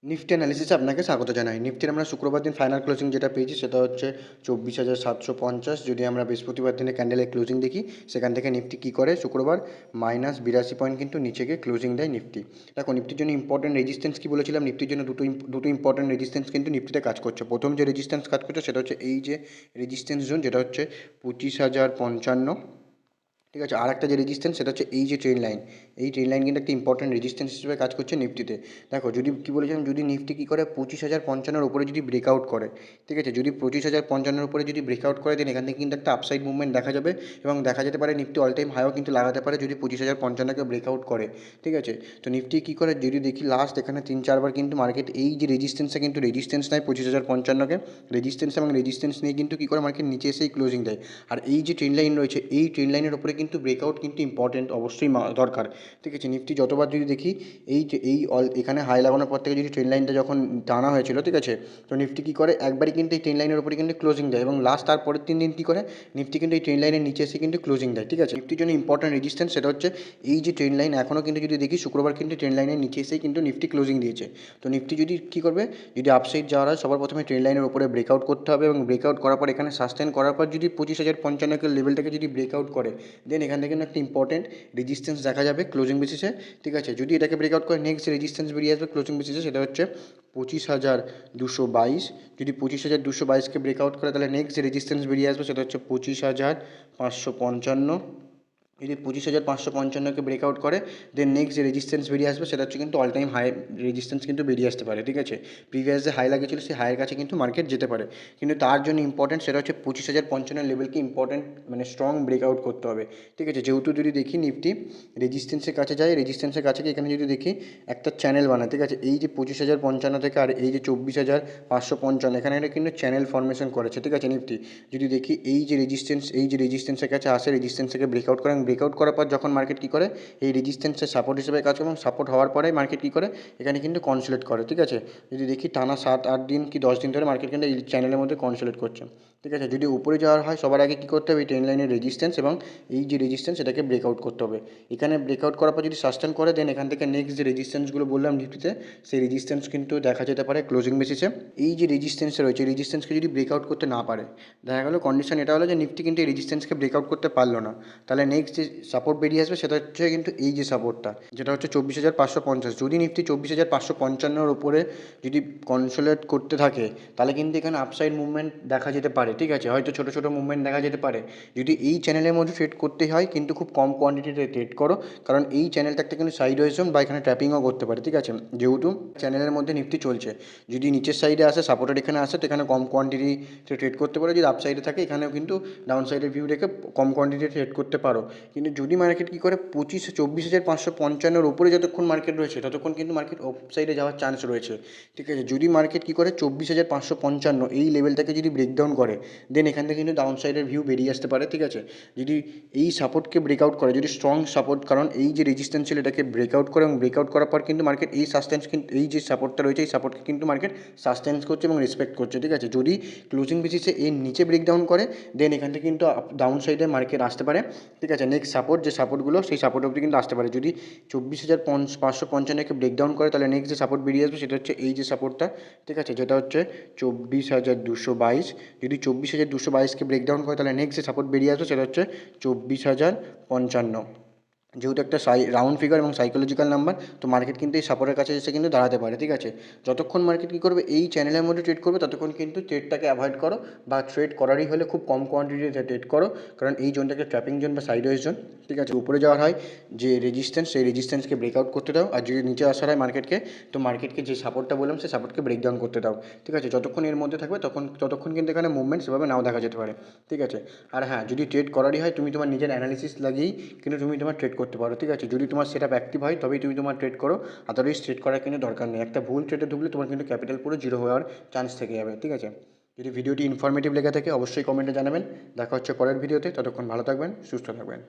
Nifty অ্যানালিসিসে আপনাকে স্বাগত জানাই। নিফটির আমরা শুক্রবার দিন ফাইনাল ক্লোজিং যেটা পেয়েছি সেটা হচ্ছে 24,750। যদি আমরা বৃহস্পতিবার দিনে ক্যান্ডেলের ক্লোজিং দেখি, সেখান থেকে নিফটি কী করে শুক্রবার -82 পয়েন্ট কিন্তু নিচে গিয়ে ক্লোজিং দেয় নিফটি। দেখো নিফটির জন্য ইম্পর্টেন্ট রেজিস্ট্যান্স কী বলেছিলাম, নিফটির জন্য দুটো ইম্পর্টেন্ট রেজিস্ট্যান্স কিন্তু নিফটিতে কাজ করছে। প্রথম যে রেজিস্ট্যান্স কাজ করছে সেটা হচ্ছে এই যে রেজিস্ট্যান্স জোন, যেটা হচ্ছে 25,055। ঠিক আছে, আর একটা যে রেজিস্ট্যান্স সেটা হচ্ছে এই যে ট্রেন লাইন, এই ট্রেন লাইন কিন্তু একটা ইম্পর্টেন্ট রেজিস্ট্যান্স হিসেবে কাজ করছে নিফটিতে। দেখো যদি কী বলেছিলাম, যদি নিফটি কী করে 25,055 উপরে যদি ব্রেকআউট করে, ঠিক আছে, যদি 25,055 উপরে যদি ব্রেকআউট করে দেন এখান থেকে কিন্তু একটা আপসাইড মুভমেন্ট দেখা যাবে এবং দেখা যেতে পারে নিফটি অল টাইম হাইও কিন্তু লাগাতে পারে যদি 25,055কে ব্রেকআউট করে। ঠিক আছে, তো নিফটি কী করে যদি দেখি লাস্ট এখানে 3-4বার কিন্তু মার্কেট এই যে রেজিস্ট্যান্সে কিন্তু রেজিস্ট্যান্স নেয় 25,055কে, রেজিস্ট্যান্স এবং রেজিস্ট্যান্স নিয়ে কিন্তু কী করে মার্কেট নিচে এসেই ক্লোজিং দেয়। আর এই যে ট্রেন লাইন রয়েছে এই ট্রেন লাইনের উপরে কিন্তু ব্রেকআউট কিন্তু ইম্পর্টেন্ট অবশ্যই দরকার। ঠিক আছে, নিফটি যতবার যদি দেখি এখানে হাই লাগানোর পর থেকে যদি ট্রেন লাইনটা যখন টানা হয়েছিল, ঠিক আছে, তো নিফটি কী করে একবারই কিন্তু এই ট্রেন লাইনের উপরে কিন্তু ক্লোজিং দেয় এবং লাস্ট তার পরের 3 দিন কী করে নিফটি কিন্তু এই ট্রেন লাইনের নিচে এসে কিন্তু ক্লোজিং দেয়। ঠিক আছে, নিফটির জন্য ইম্পর্টেন্ট রেজিস্ট্যান্স সেটা হচ্ছে এই যে ট্রেন লাইন, এখনও কিন্তু যদি দেখি শুক্রবার কিন্তু ট্রেন লাইনের নিচে এসেই কিন্তু নিফটি ক্লোজিং দিয়েছে। তো নিফটি যদি কী করবে, যদি আপসাইড যাওয়ার হয় সবার প্রথমে ট্রেন লাইনের উপরে ব্রেকআউট করতে হবে এবং ব্রেকআউট করার পর এখানে সাস্টেন করার পর যদি 25,055 লেভেলটাকে যদি ব্রেকআউট করে দেন এখান থেকে কিন্তু একটা ইম্পর্টেন্ট রেজিস্ট্যান্স দেখা যাবে ক্লোজিং বেসিসে। ঠিক আছে, যদি এটাকে ব্রেকআউট করে নেক্সট রেজিস্ট্যান্স বেরিয়ে আসবে ক্লোজিং বেসিসে, সেটা হচ্ছে 25,222। যদি 25,222কে ব্রেকআউট করে তাহলে নেক্সট যে রেজিস্ট্যান্স বেরিয়ে আসবে সেটা হচ্ছে 25,555। যদি 25,555কে ব্রেকআউট করে দেন নেক্সট যে রেজিস্ট্যান্স বেরিয়ে আসবে সেটা হচ্ছে কিন্তু অল টাইম হাই রেজিস্ট্যান্স কিন্তু বেরিয়ে আসতে পারে। ঠিক আছে, প্রিভিয়াস যে হাই লাগিয়েছিল সেই হাইয়ের কাছে কিন্তু মার্কেট যেতে পারে, কিন্তু তার জন্য ইম্পর্টেন্ট সেটা হচ্ছে 25,055 লেভেলকে ইম্পর্টেন্ট মানে স্ট্রং ব্রেকআউট করতে হবে। ঠিক আছে, যেহেতু যদি দেখি নিফটি রেজিস্ট্যান্সের কাছে যায়, রেজিস্ট্যান্সের কাছে গিয়ে এখানে যদি দেখি একটা চ্যানেল বানায়, ঠিক আছে, এই যে 25,055 থেকে আর এই যে 24,555 এখানে একটা কিন্তু চ্যানেল ফর্মেশন করেছে। ঠিক আছে, নিফটি যদি দেখি এই যে রেজিস্ট্যান্সের কাছে আসে, রেজিস্ট্যান্স থেকে ব্রেকআউট করে এবং ব্রেকআউট করার পর যখন মার্কেট কী করে এই রেজিস্ট্যান্সের সাপোর্ট হিসেবে কাজ করে এবং সাপোর্ট হওয়ার পরে মার্কেট কী করে এখানে কিন্তু কনসোলিডেট করে। ঠিক আছে, যদি দেখি টানা 7-8 দিন কি 10 দিন ধরে মার্কেট কিন্তু এই চ্যানেলের মধ্যে কনসোলিডেট করছে। ঠিক আছে, যদি উপরে যাওয়ার হয় সবার আগে কী করতে হবে, এই ট্রেন লাইনের রেজিস্ট্যান্স এবং এই যে রেজিস্ট্যান্স এটাকে ব্রেকআউট করতে হবে। এখানে ব্রেকআউট করার পর যদি সাস্টেন করে দেন এখান থেকে নেক্সট যে রেজিস্ট্যান্সগুলো বললাম নিফটিতে, সেই রেজিস্ট্যান্স কিন্তু দেখা যেতে পারে ক্লোজিং বেসিসে। এই যে রেজিস্ট্যান্স রয়েছে এই রেজিস্ট্যান্সকে যদি ব্রেকআউট করতে না পারে, দেখা গেলো কন্ডিশন এটা হলো যে নিফটি কিন্তু এই রেজিস্ট্যান্সকে ব্রেকআউট করতে পারলো না, তাহলে নেক্সট যে সাপোর্ট বেরিয়ে আসবে সেটা হচ্ছে কিন্তু এই যে সাপোর্টটা, যেটা হচ্ছে 24,550। যদি নিফটি 24,555 উপরে যদি কনসোলিডেট করতে থাকে তাহলে কিন্তু এখানে আপসাইড মুভমেন্ট দেখা যেতে পারে। ঠিক আছে, হয়তো ছোটো ছোটো মুভমেন্ট দেখা যেতে পারে। যদি এই চ্যানেলের মধ্যে ট্রেড করতে হয় কিন্তু খুব কম কোয়ান্টিটিতে ট্রেড করো, কারণ এই চ্যানেলটা একটা কিন্তু সাইডওয়েজ জোন বা এখানে ট্র্যাপিংও করতে পারে। ঠিক আছে, যেহেতু চ্যানেলের মধ্যে নিফটি চলছে, যদি নিচের সাইডে আসে সাপোর্টের এখানে আসে তো এখানে কম কোয়ান্টিটিতে ট্রেড করতে পারো, যদি আপ সাইডে থাকে এখানেও কিন্তু ডাউন সাইডের ভিউ রেখে কম কোয়ান্টিটিতে ট্রেড করতে পারো। কিন্তু যদি মার্কেট কী করে 24,555 উপরে যতক্ষণ মার্কেট রয়েছে ততক্ষণ কিন্তু মার্কেট অফ সাইডে যাওয়ার চান্স রয়েছে। ঠিক আছে, যদি মার্কেট কী করে 24,555 এই লেভেলটাকে যদি ব্রেকডাউন করে দেন এখান থেকে কিন্তু ডাউন সাইডের ভিউ বেরিয়ে আসতে পারে। ঠিক আছে, যদি এই সাপোর্টকে ব্রেকআউট করে, যদি স্ট্রং সাপোর্ট, কারণ এই যে রেজিস্ট্যান্স ছিল এটাকে ব্রেকআউট করে এবং ব্রেকআউট করার পর কিন্তু মার্কেট এই সাস্টেন্স কিন্তু এই যে সাপোর্টটা রয়েছে এই সাপোর্টকে কিন্তু মার্কেট সাস্টেন্স করছে এবং রেসপেক্ট করছে। ঠিক আছে, যদি ক্লোজিং বেসিসে এর নিচে ব্রেকডাউন করে দেন এখান থেকে কিন্তু ডাউন সাইডে মার্কেট আসতে পারে। ঠিক আছে, নেক্সট সাপোর্ট যে সাপোর্টগুলো সেই সাপোর্ট অবধি কিন্তু আসতে পারে। যদি 24,555কে ব্রেকডাউন করে তাহলে নেক্সট যে সাপোর্ট বেরিয়ে আসবে সেটা হচ্ছে এই যে সাপোর্টটা। ঠিক আছে, যেটা হচ্ছে 24,222। যদি 24,222কে ব্রেকডাউন করে তাহলে নেক্সট যে সাপোর্ট বেরিয়ে আসবে সেটা হচ্ছে 24,055। যেহেতু একটা রাউন্ড ফিগার এবং সাইকোলজিক্যাল নাম্বার, তো মার্কেট কিন্তু এই সাপোর্টের কাছে এসে কিন্তু দাঁড়াতে পারে। ঠিক আছে, যতক্ষণ মার্কেট কী করবে এই চ্যানেলের মধ্যে ট্রেড করবে ততক্ষণ কিন্তু ট্রেডটাকে অ্যাভয়েড করো, বা ট্রেড করারই হলে খুব কম কোয়ান্টিটিতে ট্রেড করো, কারণ এই জোনটাকে ট্র্যাপিং জোন বা সাইডওয়েজ জোন। ঠিক আছে, উপরে যাওয়ার হয় যে রেজিস্ট্যান্স সেই রেজিস্ট্যান্সকে ব্রেকআউট করতে দাও, আর যদি নিচে আসার হয় মার্কেটকে তো মার্কেটকে যে সাপোর্টটা বললাম সেই সাপোর্টকে ব্রেকডাউন করতে দাও। ঠিক আছে, যতক্ষণ এর মধ্যে থাকবে ততক্ষণ কিন্তু এখানে মুভমেন্ট সেভাবে নাও দেখা যেতে পারে। ঠিক আছে, আর হ্যাঁ, যদি ট্রেড করারই হয় তুমি তোমার নিজের অ্যানালিসিস লাগিয়েই কিন্তু তুমি তোমার ট্রেড করতে পারো। ঠিক আছে, যদি তোমার সেটআপ অ্যাক্টিভ হয় তবেই তুমি তোমার ট্রেড করো, আদারওয়াইজ ট্রেড করার কিন্তু দরকার নেই। একটা ভুল ট্রেডে ঢুকলে তোমার কিন্তু ক্যাপিটাল পুরো জিরো হওয়ার চান্স থেকে যাবে। ঠিক আছে, যদি ভিডিওটি ইনফরমেটিভ লেগে থাকে অবশ্যই কমেন্টে জানাবেন। দেখা হচ্ছে পরের ভিডিওতে, ততক্ষণ ভালো থাকবেন, সুস্থ থাকবেন।